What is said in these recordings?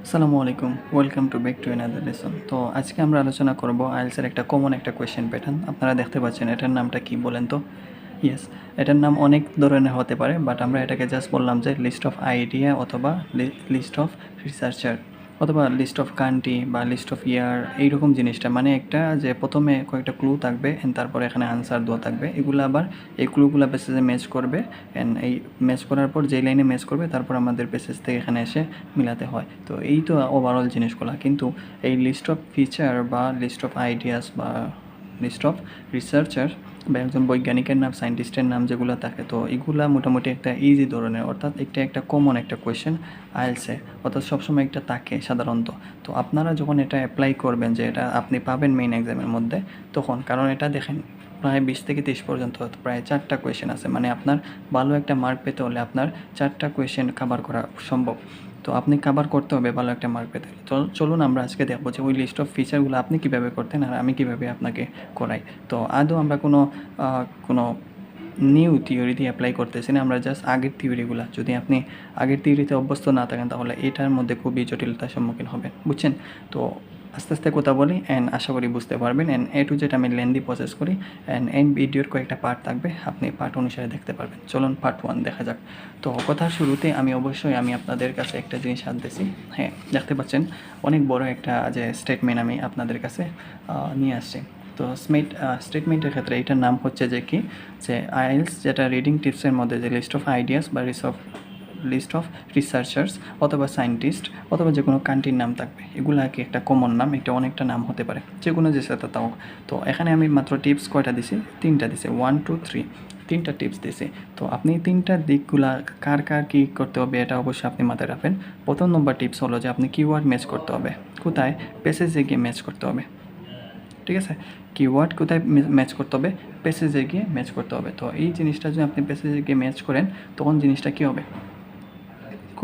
আসসালামু আলাইকুম, welcome to back to another lesson. তো আজকে আমরা আলোচনা করব আইএলসের একটা কমন একটা কোয়েশ্চেন প্যাটার্ন। আপনারা দেখতে পাচ্ছেন এটার নামটা কি বলেন তো? ইয়েস, এটার নাম অনেক ধরনের হতে পারে, বাট আমরা এটাকে জাস্ট বললাম যে লিস্ট অফ আইডিয়া অথবা লিস্ট অফ রিসার্চার অথবা লিস্ট অফ কান্ট্রি বা লিস্ট অফ ইয়ার, এইরকম জিনিসটা মানে একটা যে প্রথমে কয়েকটা ক্লু থাকবে অ্যান্ড তারপরে এখানে আনসার দেওয়া থাকবে। এগুলো আবার এই ক্লুগুলো বেসিসে ম্যাচ করবে অ্যান্ড এই ম্যাচ করার পর যেই লাইনে ম্যাচ করবে তারপর আমাদের বেসিস থেকে এখানে এসে মিলাতে হয়। তো এই তো ওভারঅল জিনিসগুলো, কিন্তু এই লিস্ট অফ ফিচার বা লিস্ট অফ আইডিয়াস বা লিস্ট অফ রিসার্চার বা একজন বৈজ্ঞানিকের নাম, সায়েন্টিস্টের নাম যেগুলো থাকে, তো এগুলা মোটামুটি একটা ইজি ধরনের, অর্থাৎ একটা কমন একটা কোয়েশ্চেন আইএলসে, অর্থাৎ সবসময় একটা থাকে সাধারণত। তো আপনারা যখন এটা অ্যাপ্লাই করবেন যে এটা আপনি পাবেন মেইন এক্সামের মধ্যে, তখন কারণ এটা দেখেন প্রায় 20 থেকে 30 পর্যন্ত প্রায় 4টা কোয়েশ্চেন আছে, মানে আপনার ভালো একটা মার্ক পেতে হলে আপনার 4টা কোয়েশ্চেন কভার করা সম্ভব। তো আপনি কভার করতে হবে ভালো একটা মার্ক পেতে। তো চলুন আমরা আজকে দেখবো যে ওই লিস্ট অফ ফিচারগুলো আপনি কীভাবে করতেন আর আমি কীভাবে আপনাকে করাই। তো আদৌ আমরা কোনো নিউ থিওরি দিয়ে অ্যাপ্লাই করতেছি না, আমরা জাস্ট আগের থিওরিগুলো, যদি আপনি আগের থিওরিতে অভ্যস্ত না থাকেন তাহলে এটার মধ্যে খুবই জটিলতার সম্মুখীন হবেন, বুঝছেন? তো আস্তে আস্তে কথা বলি অ্যান্ড আশা করি বুঝতে পারবেন। অ্যান্ড এ টু জেড আমি লেন্দি প্রসেস করি অ্যান্ড ভিডিওর কয়েকটা পার্ট থাকবে, আপনি পার্ট অনুসারে দেখতে পারবেন। চলুন পার্ট 1 দেখা যাক। তো কথার শুরুতে আমি অবশ্যই আপনাদের কাছে একটা জিনিস আনতেছি। হ্যাঁ, দেখতে পাচ্ছেন অনেক বড় একটা যে স্টেটমেন্ট আমি আপনাদের কাছে নিয়ে আসছি। তো স্টেটমেন্টের ক্ষেত্রে এটার নাম হচ্ছে যে কি, যে আইএলস যেটা রিডিং টিপসের মধ্যে যে লিস্ট অফ আইডিয়াস বা লিস্ট অফ রিসার্চার্স অথবা সায়েন্টিস্ট অথবা যে কোনো কান্ট্রির নাম থাকবে, এগুলো আর কি একটা কমন নাম, একটা অনেকটা নাম হতে পারে, যে কোনো যে সাথে তাও। তো এখানে আমি মাত্র টিপস কয়টা দিছি? 3টা দিছি, 1 2 3, 3টা টিপস দিছি। তো আপনি 3টা দিকগুলা কার কী করতে হবে এটা অবশ্যই আপনি মাথায় রাখবেন। প্রথম নম্বর টিপস হলো যে আপনি কিওয়ার্ড ম্যাচ করতে হবে। কোথায়? প্যাসেজে গিয়ে ম্যাচ করতে হবে, ঠিক আছে? কিওয়ার্ড কোথায় ম্যাচ করতে হবে? প্যাসেজে গিয়ে ম্যাচ করতে হবে। তো এই জিনিসটা যদি আপনি প্যাসেজে গিয়ে ম্যাচ করেন, তখন জিনিসটা কী হবে?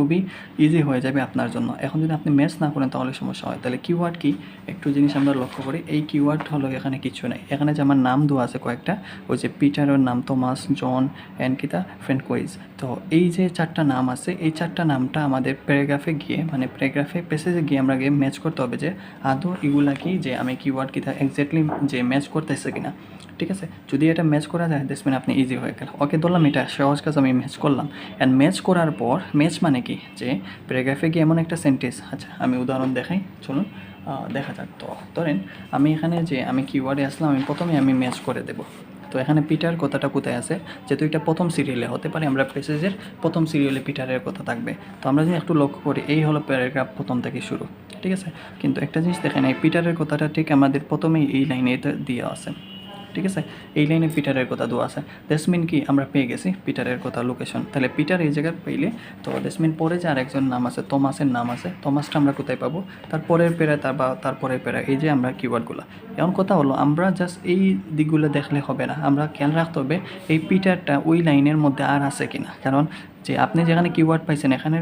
খুবই ইজি হয়ে যাবে আপনার জন্য। এখন যদি আপনি ম্যাচ না করেন তাহলে সমস্যা হয়। তাহলে কিওয়ার্ড কি? একটু জিনিস আমরা লক্ষ্য করি। এই কিওয়ার্ড হলো এখানে কিছু নাই। এখানে যে আমার নাম দেওয়া আছে কয়েকটা, ওই যে পিটারের নাম, থমাস, জন অ্যান্ড কিতা ফ্রেনকোইজ। তো এই যে 4টা নাম আছে, এই 4টা নামটা আমাদের প্যারাগ্রাফে গিয়ে, মানে প্যারাগ্রাফে প্যাসেজে গিয়ে আমরা ম্যাচ করতে হবে যে আদৌ এগুলা কি, যে আমি কিওয়ার্ড কিতা এক্স্যাক্টলি যে ম্যাচ করতেছে কিনা, ঠিক আছে? যদি এটা ম্যাচ করা যায় দ্যাটস মিন আপনি ইজি হয়ে গেল। ওকে, ধরলাম এটা সহজ কাজ, আমি ম্যাচ করলাম। অ্যান্ড ম্যাচ করার পর, ম্যাচ মানে কি, যে প্যারাগ্রাফে গিয়ে এমন একটা সেন্টেন্স, আচ্ছা আমি উদাহরণ দেখাই, চলুন দেখা যাক। তো ধরেন আমি এখানে যে আমি কিওয়ার্ডে আসলাম, আমি প্রথমে ম্যাচ করে দেবো। তো এখানে পিটার কথাটা কোথায় আছে? যেহেতু এটা প্রথম সিরিয়ালে হতে পারে, আমরা প্যাসেজের প্রথম সিরিয়ালে পিটারের কথা থাকবে। তো আমরা যদি একটু লক্ষ্য করি, এই হলো প্যারাগ্রাফ প্রথম থেকে শুরু, ঠিক আছে? কিন্তু একটা জিনিস দেখেন, এই পিটারের কথাটা ঠিক আমাদের প্রথমেই এই লাইনে দেওয়া আছে, ঠিক আছে? এই লাইনে পিটারের কথা দেওয়া আছে। দ্যাটস কি আমরা পেয়ে গেছি পিটারের কথা, লোকেশন। তাহলে পিটার এই জায়গায় পেইলে, তো দ্যাটস পরে যে আরেকজন নাম আছে, থমাসের নাম আছে, থমাসটা আমরা কোথায় পাবো? তারপরের প্যারা তারপরের প্যারা, এই যে আমরা কিওয়ার্ডগুলো। এখন কথা হলো, আমরা জাস্ট এই দিকগুলো দেখলে হবে না, আমরা খেয়াল রাখতে হবে এই পিটারটা ওই লাইনের মধ্যে আর আছে কিনা। কারণ যে আপনি যেখানে কিওয়ার্ড পাইছেন, এখানে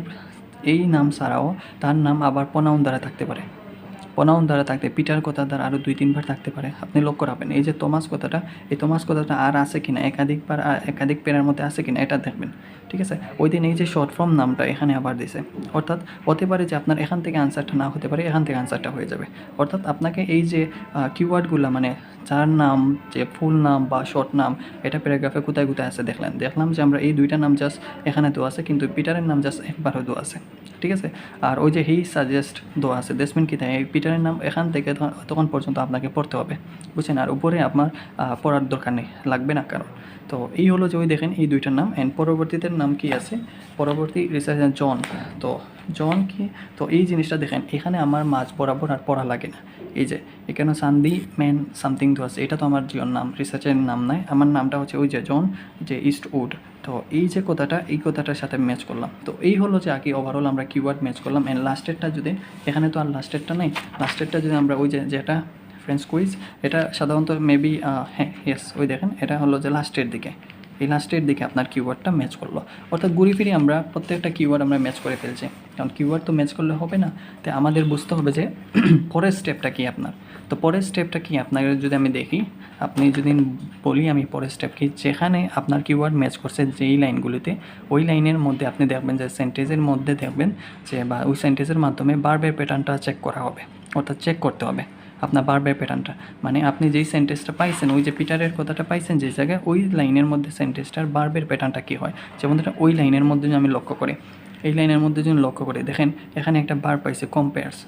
এই নাম ছাড়াও তার নাম আবার প্রনাউন দ্বারা থাকতে পারে, প্রনাউন দ্বারা থাকতে, পিটার কথা দ্বারা আরও 2-3 বার থাকতে পারে। আপনি লক্ষ্য রাখবেন এই যে থমাস কথাটা, এই থমাস কথাটা আর আছে কিনা, একাধিকবার একাধিক পেরার মধ্যে আছে কিনা এটা দেখবেন, ঠিক আছে? ওই দিন এই যে শর্ট ফর্ম নামটা এখানে আবার দিছে, অর্থাৎ হতে পারে যে আপনার এখান থেকে আনসারটা না হতে পারে, এখান থেকে আনসারটা হয়ে যাবে। অর্থাৎ আপনাকে এই যে কিওয়ার্ডগুলো, মানে যার নাম, যে ফুল নাম বা শর্ট নাম, এটা প্যারাগ্রাফে কোথায় কোথায় আছে দেখলাম যে আমরা এই 2টা নাম জাস্ট এখানে দেওয়া আছে, কিন্তু পিটারের নাম জাস্ট একবারও দেওয়া আছে, ঠিক আছে? আর ওই যে হি সাজেস্ট দেওয়া আছে, দ্যাটস কি, তাই এই পিটারের নাম এখান থেকে তখন পর্যন্ত আপনাকে পড়তে হবে, বুঝছেন? আর উপরে আপনার পড়ার দরকার নেই, লাগবে না কারণ। তো এই হলো যে ওই দেখেন এই 2টার নাম। অ্যান্ড পরবর্তীতে নাম কি আছে? পরবর্তী রিসার্চ জন। তো জন কি? তো এই জিনিসটা দেখেন, এখানে আমার মাঝ বরাবর আর পড়া লাগে না। এই যে এখানে সান্দি ম্যান সামথিং তো আছে, এটা তো আমার জন নাম, রিসার্চের নাম নাই, আমার নামটা হচ্ছে ওই যে জন, যে ইস্ট উড। তো এই যে কথাটা, এই কথাটার সাথে ম্যাচ করলাম। তো এই হলো যে আগে ওভারঅল আমরা কিওয়ার্ড ম্যাচ করলাম। অ্যান্ড লাস্টেরটা যদি, এখানে তো আর লাস্টেরটা নেই, লাস্টেরটা যদি আমরা ওই যে যেটা ফ্রেন্ডস কুইজ, এটা সাধারণত মেবি হ্যাঁ ইয়েস, ওই দেখেন এটা হলো যে লাস্টের দিকে, এই লাস্টের দিকে আপনার কিওয়ার্ডটা ম্যাচ করলো। অর্থাৎ ঘুরে ফিরে আমরা প্রত্যেকটা কিওয়ার্ড আমরা ম্যাচ করে ফেলছি, কারণ কিওয়ার্ড তো ম্যাচ করলে হবে না। তাই আমাদের বুঝতে হবে যে পরের স্টেপটা কী আপনার। তো পরের স্টেপটা কি আপনাকে যদি আমি দেখি, আপনি যদি বলি আমি পরের স্টেপ কি, যেখানে আপনার কিওয়ার্ড ম্যাচ করছে যেই লাইনগুলিতে, ওই লাইনের মধ্যে আপনি দেখবেন যে সেন্টেন্সের মধ্যে দেখবেন যে, বা ওই সেন্টেন্সের মাধ্যমে ভার্বের প্যাটার্নটা চেক করা হবে। অর্থাৎ চেক করতে হবে আপনার ভার্বের প্যাটার্নটা, মানে আপনি যেই সেন্টেন্সটা পাইছেন, ওই যে পিটারের কথাটা পাইছেন যে জায়গায়, ওই লাইনের মধ্যে সেন্টেন্সটার ভার্বের প্যাটার্নটা কী হয়। যেমন ধরুন ওই লাইনের মধ্যে যদি আমি লক্ষ্য করি, এই লাইনের মধ্যে যদি লক্ষ্য করি, দেখেন এখানে একটা ভার্ব পাইছে কম্পেয়ার্স,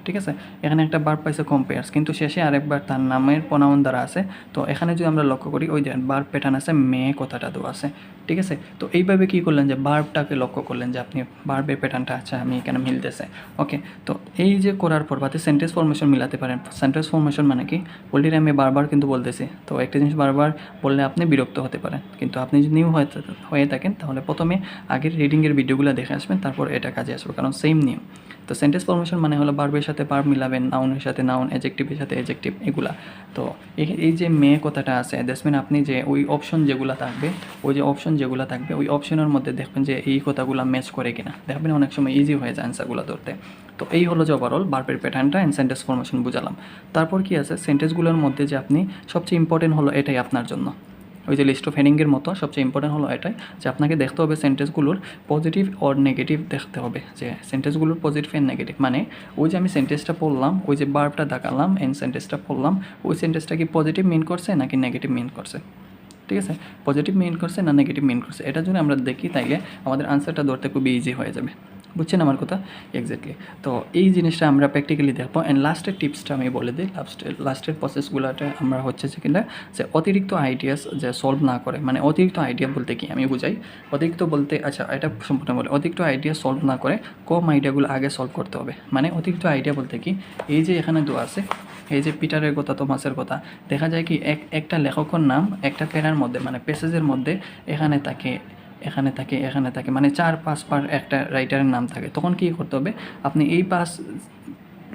ঠিক আছে, এখানে একটা ভার্ব পাইছে কম্পেয়ার্স, কিন্তু শেষে আরেকবার তার নামের প্রোনাউন দ্বারা আছে। তো এখানে যদি আমরা লক্ষ্য করি, ওই যে ভার্ব প্যাটার্ন আছে, মেয়ে কথাটা দেওয়া আছে, ঠিক আছে। তো এইভাবে কী করলেন যে ভার্বটাকে লক্ষ্য করলেন যে আপনি ভার্বের প্যাটার্নটা আচ্ছা আমি এখানে মিলতেছে, ওকে। তো এই যে করার পর বাদে সেন্টেন্স ফরমেশন মিলাতে পারেন। সেন্টেন্স ফরমেশন মানে কি, অলরেডি আমি বারবার কিন্তু বলতেছি, তো একটা জিনিস বারবার বললে আপনি বিরক্ত হতে পারেন, কিন্তু আপনি যদি নিউ হয়ে থাকেন তাহলে প্রথমে আগের রিডিংয়ের ভিডিওগুলো দেখে আসবেন, তারপর এটা কাজে আসবে, কারণ সেম নিয়ম। তো সেন্টেন্স ফরমেশন মানে হলো ভার্বের সাথে ভার্ব মিলাবেন, নাউনের সাথে নাউন, অ্যাডজেক্টিভের সাথে অ্যাডজেক্টিভ, এগুলা। তো এই যে মেয়ে কথাটা আছে, দ্যাটস মিন আপনি যে ওই অপশন যেগুলো থাকবে, ওই যে অপশন যেগুলো থাকবে, ওই অপশনের মধ্যে দেখবেন যে এই কথাগুলো ম্যাচ করে কিনা, দেখবেন অনেক সময় ইজি হয়ে যায় অ্যান্সারগুলো ধরতে। তো এই হলো যে ওভারঅল ভার্বের প্যাটার্নটা অ্যান্ড সেন্টেন্স ফরমেশন বুঝালাম। তারপর কি আছে, সেন্টেন্সগুলোর মধ্যে যে আপনি সবচেয়ে ইম্পর্টেন্ট হলো এটাই আপনার জন্য, ওই যে লিস্ট অফ হেডিংয়ের মতো সবচেয়ে ইম্পর্টেন্ট হলো এটাই যে আপনাকে দেখতে হবে সেন্টেন্সগুলোর পজিটিভ অর নেগেটিভ দেখতে হবে, যে সেন্টেন্সগুলোর পজিটিভ অ্যান্ড নেগেটিভ। মানে ওই যে আমি সেন্টেন্সটা পড়লাম, ওই যে ভার্বটা দেখালাম অ্যান্ড সেন্টেন্সটা পড়লাম, ওই সেন্টেন্সটা কি পজিটিভ মিন করছে নাকি নেগেটিভ মিন করছে, ঠিক আছে, পজিটিভ মিন করছে না নেগেটিভ মিন করছে, এটা যদি আমরা দেখি তাইলে আমাদের আনসারটা ধরতে খুবই ইজি হয়ে যাবে। বুঝছেন আমার কথা? এক্স্যাক্টলি। তো এই জিনিসটা আমরা প্র্যাকটিক্যালি দেখবো। অ্যান্ড লাস্টের টিপসটা আমি বলে দিই, লাস্টের প্রসেসগুলোতে আমরা হচ্ছে যে কিনা, যে অতিরিক্ত আইডিয়াস যে সলভ না করে, মানে অতিরিক্ত আইডিয়া বলতে কি আমি বুঝাই, অতিরিক্ত বলতে আচ্ছা এটা সম্পূর্ণ বলে, অতিরিক্ত আইডিয়া সলভ না করে কম আইডিয়াগুলো আগে সলভ করতে হবে। মানে অতিরিক্ত আইডিয়া বলতে কি, এই যে এখানে দেওয়া আছে, এই যে পিটারের কথা, তোমাসের কথা, দেখা যায় কি একটা লেখকের নাম একটা প্যারার মধ্যে, মানে প্যাসেজের মধ্যে এখানে থাকে, এখানে থাকে, এখানে থাকে, মানে 4-5 বার একটা রাইটারের নাম থাকে। তখন কী করতে হবে, আপনি এই 5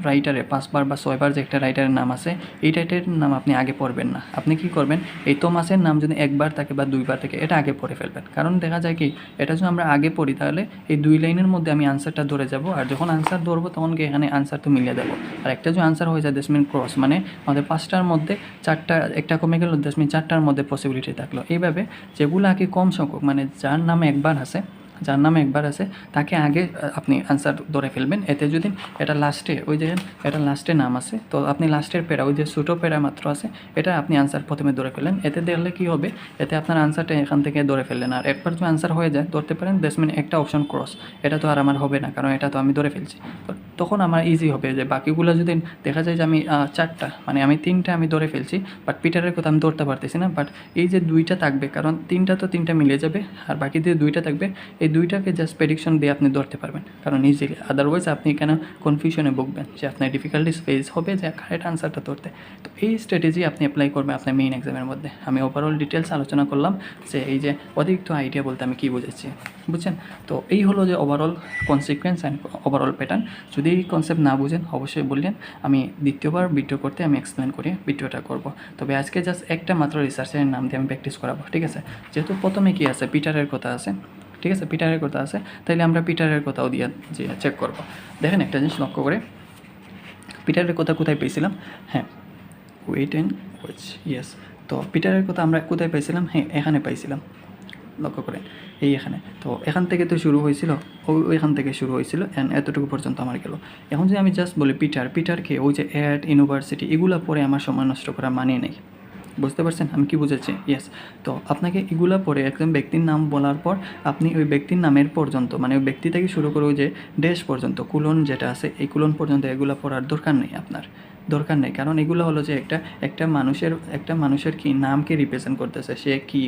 রাইটারে 5 বার বা 6 বার যে একটা রাইটারের নাম আছে, এই রাইটারের নাম আপনি আগে পড়বেন না। আপনি কি করবেন, এই তোমাসের নাম যদি 1 বার থাকে বা 2 বার থাকে, এটা আগে পড়ে ফেলবেন। কারণ দেখা যায় কি, এটা যদি আমরা আগে পড়ি তাহলে এই 2 লাইনের মধ্যে আমি আনসারটা ধরে যাব, আর যখন আনসার ধরবো তখন কি এখানে আনসার তো মিলিয়ে দেবো। আর একটা যদি আনসার হয়ে যায় দ্যাটস মিন ক্রস, মানে আমাদের 5টার মধ্যে 4টা, একটা কমে গেল, দ্যাটস মিন 4টার মধ্যে পসিবিলিটি থাকলো। এইভাবে যেগুলো আগে কম সংখ্যক, মানে যার নামে একবার আছে, যার নামে একবার আছে তাকে আগে আপনি আনসার ধরে ফেলবেন। এতে যদি এটা লাস্টে, ওই যে এটা লাস্টে নাম আছে, তো আপনি লাস্টের প্যারা, ওই যে ছোটো প্যারা মাত্র আছে, এটা আপনি আনসার প্রথমে ধরে ফেলেন। এতে দেখলে কী হবে, এতে আপনার আনসারটা এখান থেকে ধরে ফেললেন। আর একবার যদি আনসার হয়ে যায় ধরতে পারেন, দ্যাটস মিন একটা অপশন ক্রস, এটা তো আর আমার হবে না, কারণ এটা তো আমি ধরে ফেলছি। তো তখন আমার ইজি হবে। যে বাকিগুলো যদি দেখা যায় যে আমি 4টা, মানে আমি 3টা আমি ধরে ফেলছি, বাট পিটারের কথা আমি ধরতে পারতেছি না, বাট এই যে 2টা থাকবে, কারণ 3টা তো 3টা মিলে যাবে, আর বাকি যে 2টা থাকবে, এই 2টাকে জাস্ট প্রেডিকশন দিয়ে আপনি ধরতে পারবেন, কারণ ইজিলি। আদারওয়াইজ আপনি কেন কনফিউশনে ভুগবেন, যে আপনার ডিফিকাল্টিস ফেস হবে যে কারেক্ট আনসারটা ধরতে। তো এই স্ট্র্যাটেজি আপনি অ্যাপ্লাই করবেন আপনার মেইন এক্সামের মধ্যে। আমি ওভারঅল ডিটেলস আলোচনা করলাম যে এই যে অতিরিক্ত আইডিয়া বলতে আমি কী বুঝেছি, বুঝছেন? তো এই হলো যে overall consequence and overall pattern. যদি এই কনসেপ্ট না বুঝেন অবশ্যই বললেন, আমি দ্বিতীয়বার ভিডিও করতে আমি এক্সপ্লেন করে ভিডিওটা করব। তবে আজকে জাস্ট একটা মাত্র রিসার্চের নাম দিয়ে আমি প্র্যাকটিস করাবো, ঠিক আছে? যেহেতু প্রথমে কী আছে, পিটারের কথা আছে, ঠিক আছে, পিটারের কথা আছে, তাইলে আমরা পিটারের কথাও দিয়ে যে চেক করব। দেখেন একটা জিনিস লক্ষ্য করে, পিটারের কথা কোথায় পেয়েছিলাম, হ্যাঁ ওয়েট অ্যান্ড ওয়াচ, ইয়েস। তো পিটারের কথা আমরা কোথায় পাইছিলাম, হ্যাঁ এখানে পাইছিলাম, লক্ষ্য করেন এই এখানে। তো এখান থেকে তো শুরু হয়েছিল, ওইখান থেকে শুরু হয়েছিল অ্যান্ড এতটুকু পর্যন্ত আমার গেল। এখন যদি আমি জাস্ট বলি পিটারকে, ওই যে অ্যাট, ইউনিভার্সিটি, এগুলো পরে আমার সময় নষ্ট করা মানে নেই। বুঝতে পারছেন আমি কি বুঝেছি? ইয়েস। তো আপনাকে এগুলা পরে একজন ব্যক্তির নাম বলার পর আপনি ওই ব্যক্তির নামের পর্যন্ত, মানে ওই ব্যক্তি থেকে শুরু করে ওই যে ড্যাশ পর্যন্ত, কুলন যেটা আছে, এই কুলন পর্যন্ত এগুলো পড়ার দরকার নেই, আপনার দরকার নেই। কারণ এগুলো হলো যে একটা মানুষের কি নামকে রিপ্রেজেন্ট করতেছে, সে কি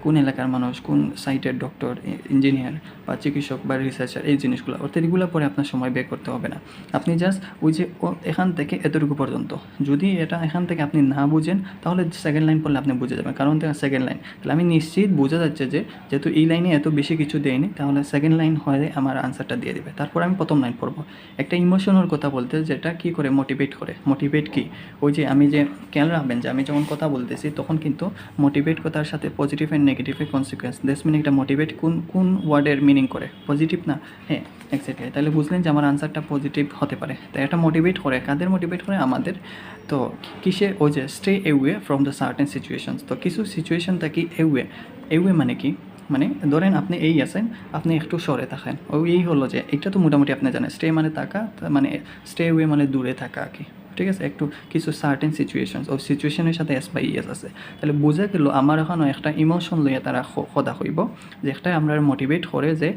কোন এলাকার মানুষ, কোন সাইটের ডক্টর, ইঞ্জিনিয়ার বা চিকিৎসক বা রিসার্চার, এই জিনিসগুলো। অর্থাৎ এগুলো পরে আপনার সময় ব্যয় করতে হবে না। আপনি জাস্ট ওই যে এখান থেকে এতটুকু পর্যন্ত, যদি এটা এখান থেকে আপনি না বুঝেন তাহলে সেকেন্ড লাইন পড়লে আপনি বুঝে যাবেন, কারণ সেকেন্ড লাইন, তাহলে আমি নিশ্চিত বোঝা যাচ্ছে যে যেহেতু এই লাইনে এত বেশি কিছু দেয়নি, তাহলে সেকেন্ড লাইন হয়ে আমার আনসারটা দিয়ে দেবে। তারপর আমি প্রথম লাইন পড়বো। একটা ইমোশনের কথা বলতে যেটা কী করে মোটিভেট করে, মোটিভেট কি, ওই যে আমি যে খেয়াল রাখবেন যে আমি যখন কথা বলতেছি তখন কিন্তু মোটিভেট কথার সাথে পজিটিভ অ্যান্ড নেগেটিভের কনসিকুয়েন্স, দ্যাটস মিন একটা মোটিভেট কোন ওয়ার্ডের মিনিং করে, পজিটিভ না, হ্যাঁ এক্স্যাক্টলি। তাহলে বুঝলেন যে আমার আনসারটা পজিটিভ হতে পারে। তাই এটা মোটিভেট করে, কাদের মোটিভেট করে, আমাদের। তো কিসে, ওই যে stay away from the certain situations. তো কিছু সিচুয়েশন থাকি অ্যাওয়ে মানে কি, মানে ধরেন আপনি এই আছেন, আপনি একটু সরে থাকেন, এই হলো যে এটা তো মোটামুটি আপনি জানেন, স্টে মানে থাকা, মানে স্টে অ্যাওয়ে মানে দূরে থাকা আর কি, ঠিক আছে। একটু কিছু সার্টেন সিচুয়েশনস, ওই সিচুয়েশনের সাথে এস বাই ইয়েস আছে। তাহলে বোঝা গেল আমার এখনও একটা ইমোশন লইয়া তারা কথা কইব, যে একটা আমরা মোটিভেট করে যে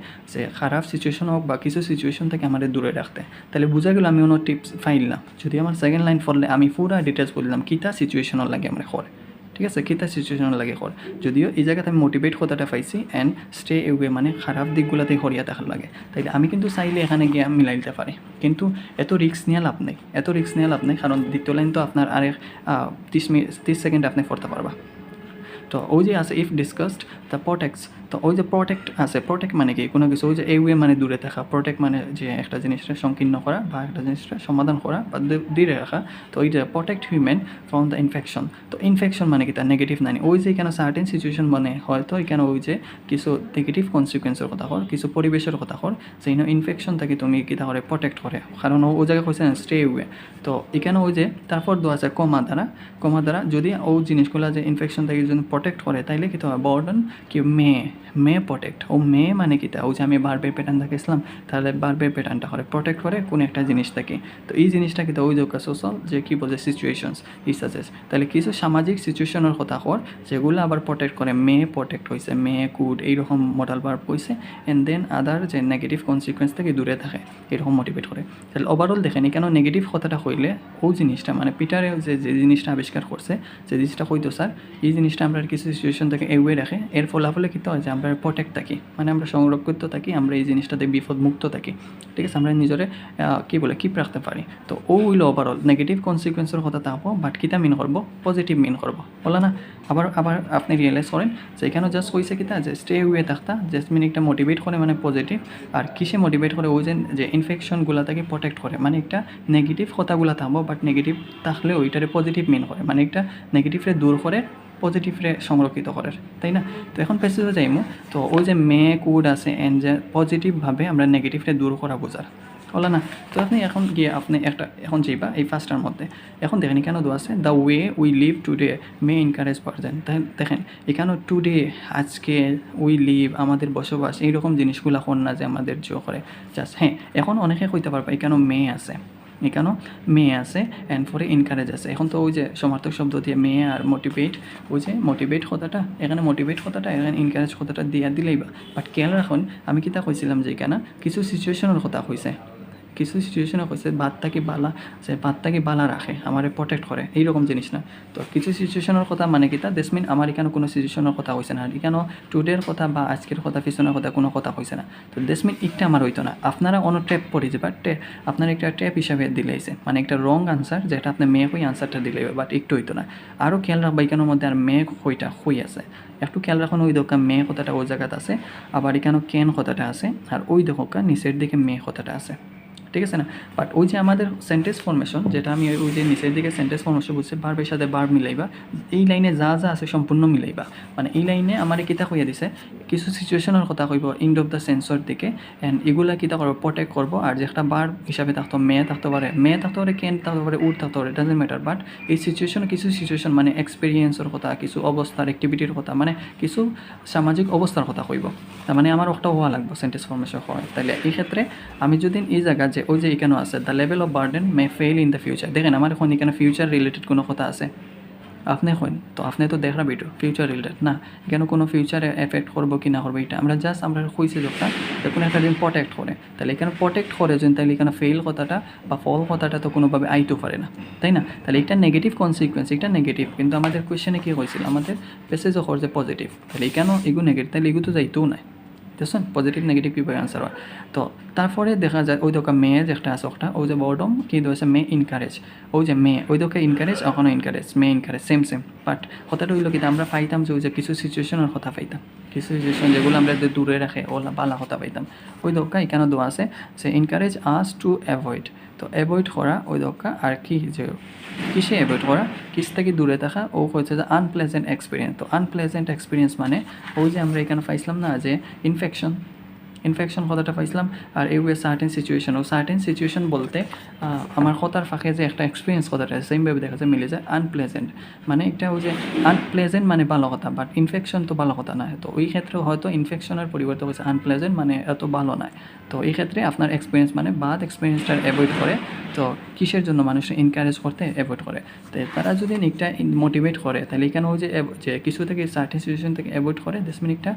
খারাপ সিচুয়েশন হোক বা কিছু সিচুয়েশন থেকে আমাদের দূরে রাখতে। তাহলে বোঝা গেল আমি কোনো টিপস ফাইলাম, যদি আমার সেকেন্ড লাইন পড়লে আমি পুরো ডিটেলস বললাম কিতা সিচুয়েশনের লাগে আমরা করে, ঠিক আছে, কিতা সিচুয়েশন লাগে করে। যদিও এই জায়গাতে আমি মোটিভেট কথাটা পাইছি অ্যান্ড স্টে অ্যাওয়ে মানে খারাপ দিকগুলোতে হরিয়া দেখার লাগে। তাইলে আমি কিন্তু চাইলে এখানে গিয়ে মিলাইতে পারি, কিন্তু এত রিস্ক নিয়ে লাভ নেই, কারণ দ্বিতীয় লাইন তো আপনার আরেক 30 সেকেন্ড আপনি পড়তে পারবা। তো ওই যে আছে ইফ ডিসকাসড দ্য প্রোটেক্টস, তো ওই যে প্রোটেক্ট আছে, প্রোটেক্ট মানে কি, কোনো কিছু, ওই যে অ্যাওয়ে মানে দূরে থাকা, প্রোটেক্ট মানে যে একটা জিনিসটা সংকীর্ণ করা বা একটা জিনিসটা সমাধান করা বা দূরে রাখা। তো ওই যে protect human from the infection. তো ইনফেকশন মানে কি, তার নেগেটিভ মানে ওই যে এখানে সার্টেন সিচুয়েশন মানে হয়তো এখানে ওই যে কিছু নেগেটিভ কনসিকুয়েন্সের কথা কর, কিছু পরিবেশের কথা কর, সেই ইনফেকশন থেকে তুমি কীটা করে প্রোটেক্ট করে, কারণ ওই জায়গায় হয়েছে না স্টে অ্যাওয়ে। তো এখানে ওই যে তারপর দেওয়া আছে কমা দ্বারা যদি ওই জিনিসগুলো যে ইনফেকশন থেকে যদি প্রোটেক্ট করে, তাইলে কী হয় বর্ডন কি মে প্রোটেক্ট, ও মে মানে কী, তা ওই যে আমি বারবের প্যাটার্ন দেখেছিলাম, তাহলে বারবের প্যাটার্নটা করে প্রোটেক্ট করে কোনো একটা জিনিস থেকে। তো এই জিনিসটা কিন্তু ওই যে সোশ্যাল যে কী বলছে সিচুয়েশনস ইসাজেস, তাহলে কিছু সামাজিক সিচুয়েশনের কথা কর যেগুলো আবার প্রোটেক্ট করে, মে প্রোটেক্ট হয়েছে, মে কুড এইরকম মডাল ভার্ব হয়েছে, অ্যান্ড দেন আদার যে নেগেটিভ কনসিকুয়েন্স থেকে দূরে থাকে এরকম মোটিভেট করে। তাহলে ওভারঅল দেখেন কেন নেগেটিভ কথাটা হইলে ওই জিনিসটা মানে পিটারে যে জিনিসটা আবিষ্কার করছে, যে জিনিসটা হইতো স্যার, এই জিনিসটা আমরা কিছু সিচুয়েশন থেকে এওয়ে রাখে, এর ফলাফলে কী হয় যে আমরা প্রোটেক্ট থাকি, মানে আমরা সংরক্ষিত থাকি, আমরা এই জিনিসটাতে বিপদমুক্ত থাকি, ঠিক আছে, আমরা নিজেরে কিপ রাখতে পারি। তো ও হইলো ওভারঅল নেগেটিভ কনসিকুয়েন্সের কথা থাকবো, বাট কিতা মিন করবো, পজিটিভ মিন করবো, বলা না। আবার আপনি রিয়েলাইজ করেন যে এখানে জাস্ট কইছে কিতা যে স্টে অ্যাওয়ে থাকতা, জাস্ট মিন একটা মোটিভেট করে মানে পজিটিভ, আর কিসে মোটিভেট করে, ওই যে ইনফেকশনগুলো থেকে প্রোটেক্ট করে, মানে একটা নেগেটিভ কথাগুলো থাকবো, বাট নেগেটিভ থাকলে ওইটারে পজিটিভ মিন করে, মানে একটা নেগেটিভরে দূর করে পজিটিভরে সংরক্ষিত করার, তাই না। তো এখন পেসেজে যাইমু, তো ওই যে মে কুড আছে অ্যান্ড যে পজিটিভভাবে আমরা নেগেটিভরে দূর করা বোঝার, হলো না। তো আপনি এখন গিয়ে আপনি এখন যাইবা এই ফার্স্টটার মধ্যে, এখন দেখেন এখানে দেওয়া আছে the way we live today May encourage পারছেন। দেখেন এখানেও টুডে, আজকে, উই লিভ, আমাদের বসবাস, এইরকম জিনিসগুলো হন না যে আমাদের করে জাস্ট, হ্যাঁ এখন অনেকে কইতে পারবা এখানেও মে আছে অ্যান্ড পরে এনকারেজ আছে। এখন তো ওই যে সমার্থক শব্দ দিয়ে মে আর মোটিভেট, ওই যে মোটিভেট কথাটা এখানে এনকারেজ কথাটা দিলেই বা। বাট খেয়াল রাখুন আমি কিতা কইছিলাম যে এখানে কিছু সিচুয়েশনের কথা কইছে, কিছু সিচুয়েশনে কইছে বাদটাকে বালা রাখে, আমার প্রোটেক্ট করে, এইরকম জিনিস না। তো কিছু সিচুয়েশনের কথা মানে কিতা দ্যাটস মিন আমার এখানে কোনো সিচুয়েশনের কথা হয়েছে না, এখানেও টুডের কথা বা আজকের কথা পিছনের কথা কোনো কথা হয়েছে না। তো দ্যাটস মিন একটা আমার হইতো না, আপনারা অন্য ট্যাপ পড়ে যে বাট আপনার একটা ট্যাপ হিসাবে দিলেইছে, মানে একটা রং আনসার যেটা আপনি মেয়ে হই আনসারটা দিলে, বাট একটু হইতো না। আরও খেয়াল রাখবা এখানের মধ্যে আর মেয়ে হই আছে, একটু খেয়াল রাখুন, ওই দোকান মেয়ে কথাটা ওই জায়গাতে আছে, আবার এখানেও কেন কথাটা আছে, আর ওই দোকান নিচের দিকে মেয়ে কথাটা আছে, ঠিক আছে না। বাট ওই যে আমাদের সেন্টেন্স ফরমেশন, যেটা আমি ওই যে নিচের দিকে সেন্টেন্স ফরমেশন বলছি, বার্বের সাথে বার্ব মিলাইবা, এই লাইনে যা আছে সম্পূর্ণ মিলাইবা, মানে এই লাইনে আমার কিতা কইয়া দিছে কিছু সিচুয়েশনের কথা কইব এন্ড অফ দ্য সেন্সর দিকে, অ্যান্ড এগুলা কিতা করবো প্রোটেক্ট করবো, আর যে একটা বার্ব হিসাবে থাকতো মেয়ে থাকতে পারে, কেন থাকতে পারে, উড থাকতে পারে, ডাজেন্ট ম্যাটার। বাট এই সিচুয়েশন কিছু সিচুয়েশন মানে এক্সপিরিয়েন্সের কথা, কিছু অবস্থার অ্যাক্টিভিটির কথা, মানে কিছু সামাজিক অবস্থার কথা কইব, তার মানে আমার একটা হওয়া লাগবে সেন্টেন্স ফরমেশন হয়। তাহলে এই ক্ষেত্রে আমি যদি এই জায়গা যে ওই যে এখানে আছে the level of burden May fail in the future, দেখেন আমার এখন এখানে ফিউচার রিলেটেড কোনো কথা আছে, আপনি হন তো আপনি তো দেখা ভিডিও ফিউচার রিলেটেড না, এখানে কোনো ফিউচারে এফেক্ট করবো কি না করবো এটা আমরা কইছি যখন কোনো একটা দিন প্রোটেক্ট করে, তাহলে এখানে প্রোটেক্ট করে যদি, তাহলে এখানে ফেল কথাটা বা ফল কথাটা তো কোনোভাবে আইতে পারে না, তাই না। তাহলে এটা নেগেটিভ কনসিকুয়েন্স, এটা নেগেটিভ, কিন্তু আমাদের কোয়েশ্চেনে কী হয়েছিল, আমাদের প্যাসেজও করছে পজিটিভ, তাহলে এখানেও এগু নেগেটিভ, তাহলে এগু তো যাইতেও নাই, দেখছেন পজিটিভ নেগেটিভ কীভাবে আনসার হয়। তো তারপরে দেখা যায় ওই দোকা মেয়ে যে একটা আছে ওটা ওই যে বর্ডম কী হয়েছে মে ইনকারেজ, ওই যে মেয়ে ওই দোকা ইনকারেজ ওখানে encourage May encourage same but কথাটা হইলো কিন্তু আমরা পাইতাম যে ওই যে কিছু সিচুয়েশনের কথা পাইতাম, কিছু সিচুয়েশন যেগুলো আমরা দূরে রাখে ওলা বালা কথা পাইতাম। ওই দোকা এখানে দেওয়া আছে যে এনকারেজ আস টু অ্যাভয়েড, তো অ্যাভয়েড করা ওই দোকা আর কি যে কিসে অ্যাভয়েড করা, কিস থেকে দূরে থাকা ও হচ্ছে যে আনপ্লেজেন্ট এক্সপিরিয়েন্স। তো আনপ্লেজেন্ট এক্সপিরিয়েন্স মানে ওই যে আমরা এখানে পাইছিলাম না যে ইনফেকশন কথাটা পাইছিলাম, আর এই সার্টেন সিচুয়েশন ও সার্টেন সিচুয়েশন বলতে আমার কথার ফাঁকে যে একটা এক্সপিরিয়েন্স কথাটা সেমভাবে দেখা যায় মিলে যায় আনপ্লেজেন্ট, মানে একটা ওই যে আনপ্লেজেন্ট মানে ভালো কথা বাট ইনফেকশন তো ভালো কথা নয়। তো ওই ক্ষেত্রে হয়তো ইনফেকশনের পরিবর্তে হচ্ছে আনপ্লেজেন্ট মানে এত ভালো নয়। তো এই ক্ষেত্রে আপনার এক্সপিরিয়েন্স মানে বাদ এক্সপিরিয়েন্সটা অ্যাভয়েড করে। তো কিসের জন্য মানুষ এনকারেজ করতে অ্যাভয়েড করে, তো তারা যদি একটা মোটিভেট করে তাহলে এখানে ওই যে কিছু থেকে সার্টেন সিচুয়েশন থেকে অ্যাভয়েড করে দেশ মিনিটটা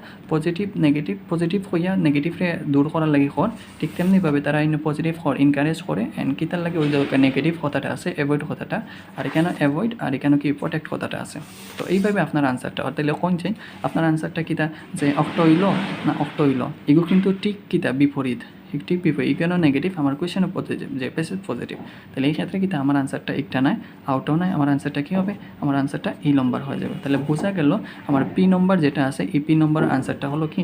পজিটিভ হইয়া নেগেটিভে দূর করার লাগে হর, ঠিক তেমনিভাবে তারা পজিটিভ হর এনকারেজ করে অ্যান্ড কি তার লাগে ওই যে নেগেটিভ কথাটা আছে অ্যাভয়েড কথাটা, আর এখানে অ্যাভয়েড আর এখানে কি প্রোটেক্ট কথাটা আছে। তো এইভাবে আপনার আনসারটা তাহলে কোন চাই আপনার আনসারটা কিতা যে অক্ট হইল না অক্ট হইল, এগুলো কিন্তু ঠিক কিতা বিপরীত, ঠিক বিপরীত এখানেও নেগেটিভ আমার কোয়েশনও পজিটিভ যে পেসেজ পজিটিভ, তাহলে এই ক্ষেত্রে কিন্তু আমার আনসারটা একটা নয় আউটও নয়, আমার আনসারটা কী হবে আমার আনসারটা ই নম্বর হয়ে যাবে। তাহলে বোঝা গেল আমার পি নম্বর যেটা আছে এই পি নম্বর আনসারটা হলো কি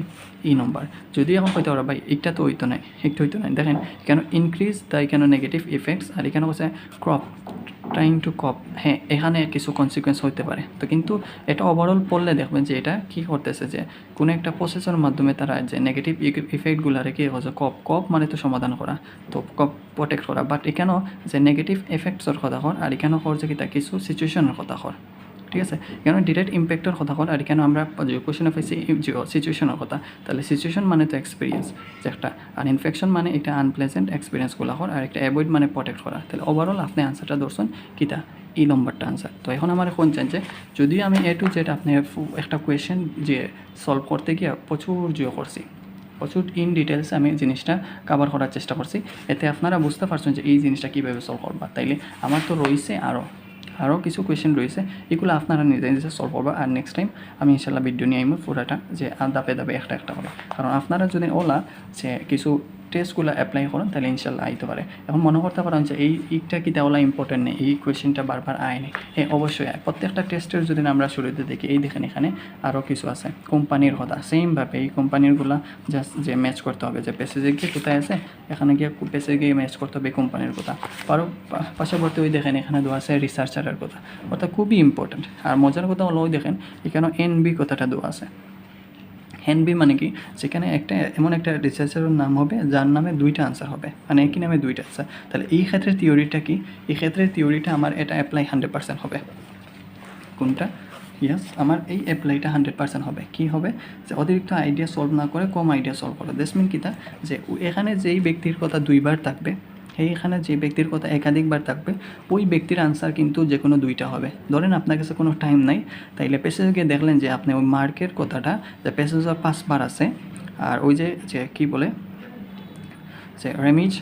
ই নম্বর। যদি এখন হইতে পারো ভাই একটা তো হইতো নাই একটা হইতো নাই, দেখেন কেন ইনক্রিজ তাই কেন নেগেটিভ ইফেক্টস আর এখানে হচ্ছে ক্রপ ট্রাইং টু কপ, হ্যাঁ এখানে কিছু কনসিকুয়েন্স হতে পারে। তো কিন্তু এটা ওভারঅল পড়লে দেখবেন যে এটা কী করতেছে যে কোনো একটা প্রসেসের মাধ্যমে তারা যে নেগেটিভ ইফেক্টগুলো রেখে হচ্ছে কপ মানে তো সমাধান করা, তো কপ প্রোটেক্ট করা, বাট এখানেও যে নেগেটিভ এফেক্টসের কথা হর আর এখানেও হর যে কিতা কিছু সিচুয়েশনের কথা হর, ঠিক আছে এখানে ডিরেক্ট ইম্প্যাক্টের কথা হল আর এখানে আমরা কোশ্চেনে পাইছি সিচুয়েশনের কথা, তাহলে সিচুয়েশন মানে তো এক্সপিরিয়েন্স যে একটা, আর ইনফেকশন মানে এটা আনপ্লেজেন্ট এক্সপিরিয়েন্সগুলো হর, আর একটা অ্যাভয়েড মানে প্রোটেক্ট করা। তাহলে ওভারঅল আপনি আনসারটা ধরছেন কিতা এই নম্বরটা আনসার। তো এখন আমার এখন চান যে যদি আমি এ টু জেড আপনি একটা কোয়েশ্চেন যে সলভ করতে গিয়ে প্রচুর করছি, প্রচুর ইন ডিটেলস আমি জিনিসটা কভার করার চেষ্টা করছি, এতে আপনারা বুঝতে পারছেন যে এই জিনিসটা কীভাবে সলভ করবা। তাইলে আমার তো রয়েছে আরও কিছু কোয়েশ্চেন রয়েছে, এগুলো আপনারা নিজে সলভ করবা। আর নেক্সট টাইম আমি ইনশাল্লাহ ভিডিও নিয়ে আইমু পুরাটা যে দাপে একটা হবে, কারণ আপনারা যদি ওলা যে কিছু টেস্টগুলো অ্যাপ্লাই করেন তাহলে ইনশাল্লাহ আইতে পারে। এখন মনে করতে পারেন যে এইটা কি তাহলে ইম্পর্টেন্ট নেই, এই কোয়েশ্চেনটা বারবার আয়নি, হ্যাঁ অবশ্যই প্রত্যেকটা টেস্টের যদি আমরা শুরুতে দেখি এই দেখেন এখানে আরও কিছু আছে কোম্পানির কথা, সেমভাবে এই কোম্পানিরগুলো জাস্ট যে ম্যাচ করতে হবে যে প্যাসেজে গিয়ে কোথায় আছে এখানে গিয়ে প্যাসেজে গিয়ে ম্যাচ করতে হবে কোম্পানির কথা, পাশাপাশি ওই দেখেন এখানে দেওয়া আছে রিসার্চারের কথা, অর্থাৎ খুবই ইম্পর্টেন্ট। আর মজার কথা হলো ওই দেখেন এখানে এনবি কথাটা দেওয়া আছে, এনবি মানে কি সেখানে একটা এমন একটা রিসার্চারের নাম হবে যার নামে দুইটা আনসার হবে, মানে একই নামে দুইটা আনসার। তাহলে এই ক্ষেত্রে থিওরিটা কি, এই ক্ষেত্রে থিওরিটা আমার এটা অ্যাপ্লাই 100% হবে। কোনটা ইয়াস আমার এই অ্যাপ্লাইটা 100% হবে। কি হবে যে অতিরিক্ত আইডিয়া সলভ না করে কম আইডিয়া সলভ করে, দ্যাটস মিন কিতা যে এখানে যেই ব্যক্তির কথা দুইবার থাকবে এইখানে যে ব্যক্তির কথা একাধিকবার থাকবে ওই ব্যক্তির আনসার কিন্তু যে কোনো দুইটা হবে। ধরেন আপনার কাছে কোনো টাইম নাই, তাইলে প্যাসেজে গিয়ে দেখলেন যে আপনি ওই মার্কের কথাটা যে প্যাসেজের 5বার আছে, আর ওই যে কী বলে যে রেমিজ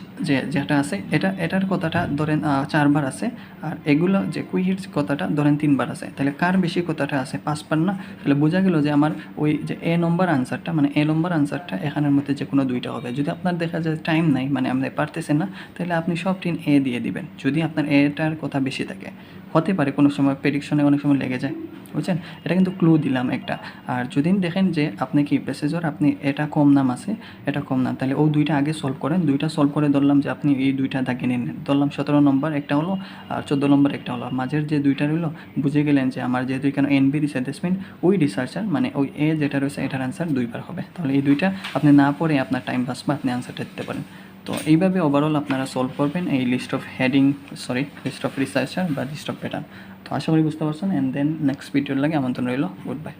যেটা আছে এটার কথাটা ধরেন 4বার আছে, আর এগুলো যে কুইহিটস কথাটা ধরেন 3বার আছে, তাহলে কার বেশি কথাটা আছে 5বার না, তাহলে বোঝা গেল যে আমার ওই যে এ নম্বর আনসারটা মানে এ নম্বর আনসারটা এখানের মধ্যে যে কোনো দুইটা হবে। যদি আপনার দেখা যায় টাইম নাই মানে আপনি পারতেছেন না, তাহলে আপনি সব 3 এ দিয়ে দিবেন যদি আপনার এটার কথা বেশি থাকে। হতে পারে কোনো সময় প্রেডিকশনে অনেক সময় লেগে যায়, বুঝছেন, এটা কিন্তু ক্লু দিলাম একটা। আর যদি দেখেন যে আপনি কি প্যাসেজর আপনি এটা কম নাম আছে এটা কম নাম, তাহলে ওই দুইটা আগে সলভ করেন, দুইটা সলভ করে ধরলাম যে আপনি এই দুইটা দাগে নিন, ধরলাম 17 নম্বর একটা হলো আর 14 নম্বর একটা হলো, মাঝের যে দুইটা রইলো বুঝে গেলেন যে আমার যেহেতু এখানে এনবি দিচ্ছে দ্যাটস মিন ওই রিসার্চার মানে ওই এ যেটা রয়েছে এটার অ্যান্সার 2বার হবে। তাহলে এই দুইটা আপনি না পড়ে আপনার টাইম পাস বা আপনি অ্যান্সারটা দিতে পারেন। তো এইভাবে ওভারঅল আপনারা সলভ করবেন এই লিস্ট অফ রিসার্চার বা লিস্ট অফ প্যাটার্ন। তো আশা করি বুঝতে পারছেন, অ্যান্ড দেন নেক্সট ভিডিওর লাগে আমন্ত্রণ রইল। Good bye.